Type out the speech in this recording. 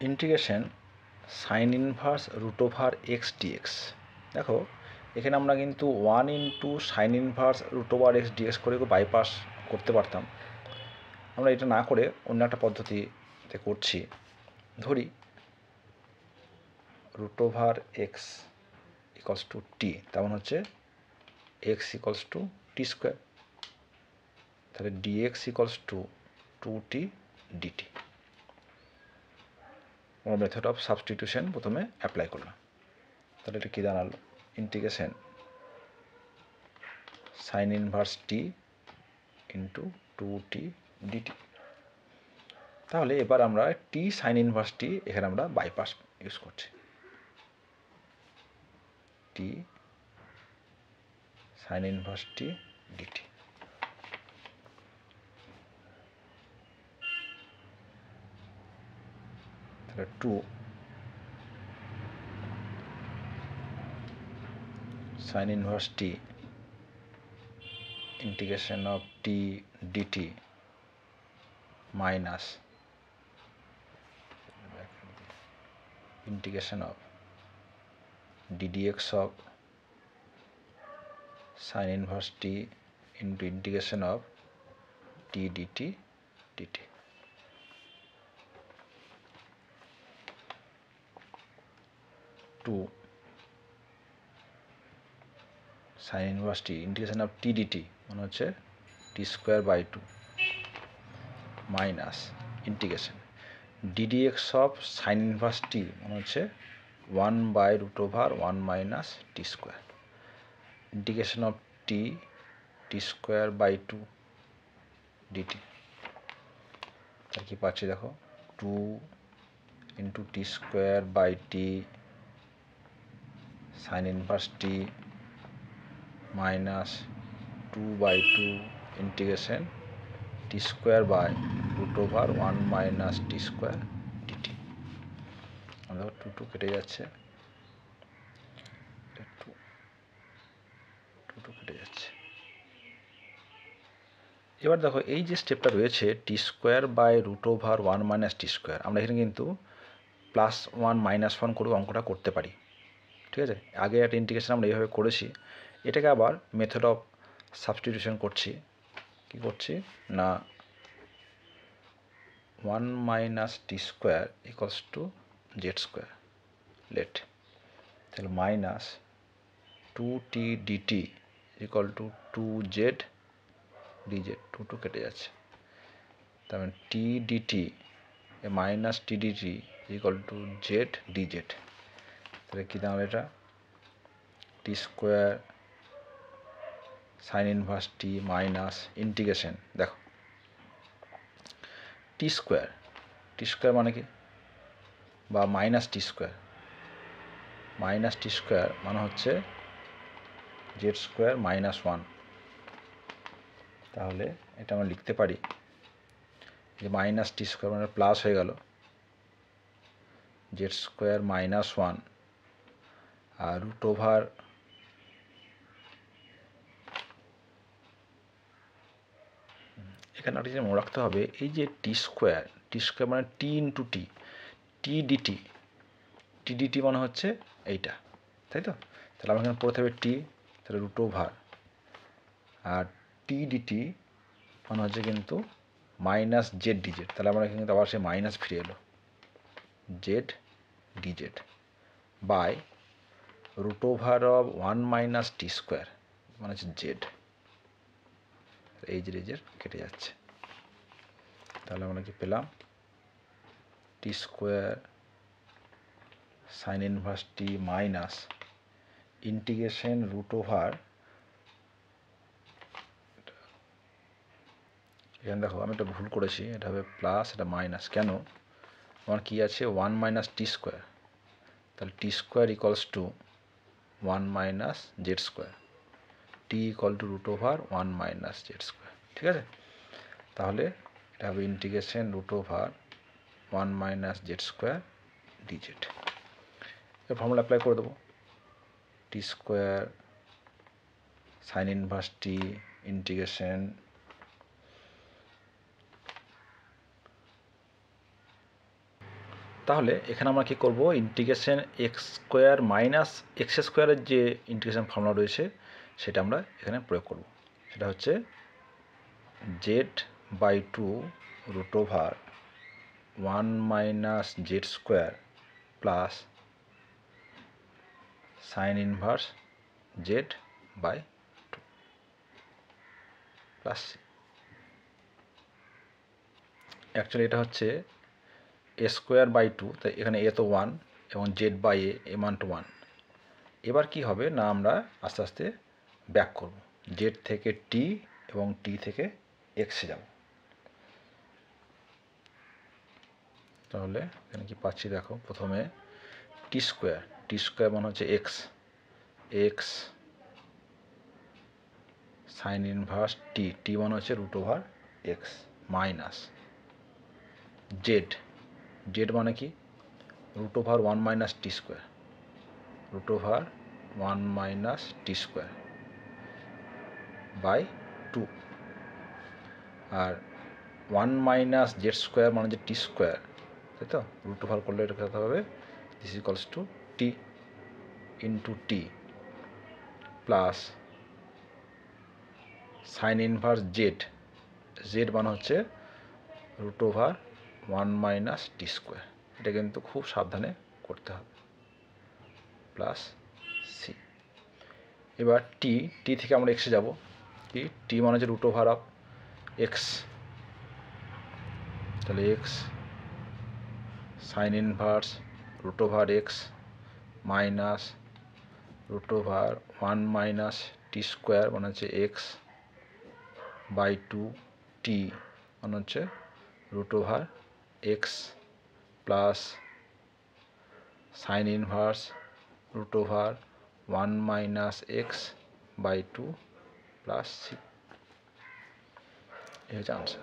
Integration sine inverse root over x d x. দেখো এখানে আমরা কিন্তু 1 into sine inverse root over x d x করে বাইপাস করতে পারতাম। আমরা এটা না করে অন্য একটা পদ্ধতিতে করছি। ধরি root over x equals to t, তেমন হচ্ছে x equals to t square, তাহলে dx equals to 2t dt. আমরা মেথড অফ সাবস্টিটিউশন প্রথমে অ্যাপ্লাই করলাম। তাহলে এটা কী দাঁড়ালো? Integration sine inverse t into 2t dt. তাহলে এবার আমরা টি সাইন ইনভার্স টি এখানে আমরা বাইপাস ইউজ করছি। টি সাইন ইনভার্স টি ডিটি। তাহলে 2 sign inverse T integration of t dt minus integration of ddx of sin inverse t into integration of t dt dt. Two sin inverse t integration of t dt মানে হচ্ছে t square by 2 minus integration ddx of sin inverse t মানে হচ্ছে 1 by root over 1 minus T square, integration of t t square by 2 d t. তার কি পাচ্ছি দেখো, 2 into t square by t sine inverse t minus 2 by 2 integration t square by root over 1 minus T square d t. দেখো 2 কেটে যাচ্ছে, 2 কেটে যাচ্ছে। এবার দেখো এই যে স্টেপটা রয়েছে t square by root over 1 minus T square, আমরা এখানে কিন্তু +1 -1 করে অঙ্কটা করতে পারি। ঠিক আছে, আগে একটা ইন্টিগ্রেশন আমরা এইভাবে করেছি। এটাকে আবার মেথড অফ সাবস্টিটিউশন করছি। কি করছি না 1 minus T square equals to z square let, তাহলে minus 2t dt equal to 2z dz, 2 কেটে যাচ্ছে। তার মানে t dt minus t dt equal to z dz. তাহলে কী দাঁড়াবে এটা? T square sine inverse t minus integration, দেখো টি স্কোয়ার মানে কি, বা মাইনাস টি স্কোয়ার মানে হচ্ছে জেড স্কোয়ার -1। তাহলে এটা আমরা লিখতে পারি যে মাইনাস টি স্কোয়ার মানে প্লাস হয়ে গেল জেড স্কোয়ার -1 আর রুট ওভার এখানে একটা জিনিস মনে রাখতে হবে, এই যে টি স্কোয়ার মানে টি ইন্টু টি ডিটি মানে হচ্ছে এইটা, তাই তো? তাহলে আমরা এখানে পড়ে থাকবে টি, তাহলে রুট ওভার আর টি ডিটি মানে হচ্ছে কিন্তু মাইনাস জেড ডিজেড। তাহলে আমরা এখানে কিন্তু আবার সে মাইনাস ফিরে এলো Z D Z by root over of 1 minus T square মানে হচ্ছে জেড। এই যে জেড কেটে যাচ্ছে, তাহলে আমরা কি পেলাম? T square sine inverse t minus integration root over, এখানে দেখো আমি একটা ভুল করেছি, এটা হবে প্লাস, এটা মাইনাস। কেন? আমার কি আছে 1 মাইনাস টি স্কোয়ার, তাহলে t square equals to 1 minus z square, t equal to root over 1 minus z square. ঠিক আছে, তাহলে এটা হবে integration root over 1 minus z square dz. এর ফর্মুলা অ্যাপ্লাই করে দেবো, t square sine inverse t integration তাহলে এখানে আমরা কী করব, integration x square minus x স্কোয়ারের যে ইন্টিগ্রেশন ফর্মুলা রয়েছে সেটা আমরা এখানে প্রয়োগ করব। সেটা হচ্ছে z/2 root over 1 minus z square plus sine inverse z/2 plus c. Actually এটা হচ্ছে এ স্কোয়ার বাই 2, তাই এখানে এ তো 1 এবং জেড বাই এ মান টু 1। এবার কি হবে না, আমরা আস্তে আস্তে ব্যাক করব, জেড থেকে টি এবং টি থেকে এক্সে যাব। তাহলে এখানে কি পাচ্ছি দেখো, প্রথমে টি স্কোয়ার মানে হচ্ছে x, x sine inverse t মানে হচ্ছে root over x minus z মানে কি root over 1 minus T square, root over 1 minus T square by 2, আর 1 মাইনাস জেড স্কোয়ার মানে যে টি স্কোয়ার, তাই তো, রুট ওভার করলে এটা কত হবে, this equals to T into T plus sine inverse Z মানে হচ্ছে রুট ওভার 1 মাইনাস টি স্কোয়ার। এটা কিন্তু খুব সাবধানে করতে হবে, প্লাস সি। এবার টি থেকে আমরা এক্সে যাব, টি মানে হচ্ছে রুট ওভার অফ এক্স, তাহলে x sine inverse root over x minus root over 1 minus টি স্কোয়ার মানে হচ্ছে এক্স বাই 2, টি মানে হচ্ছে root over x plus sine inverse root over 1 minus x by 2 plus c. এই হচ্ছে answer.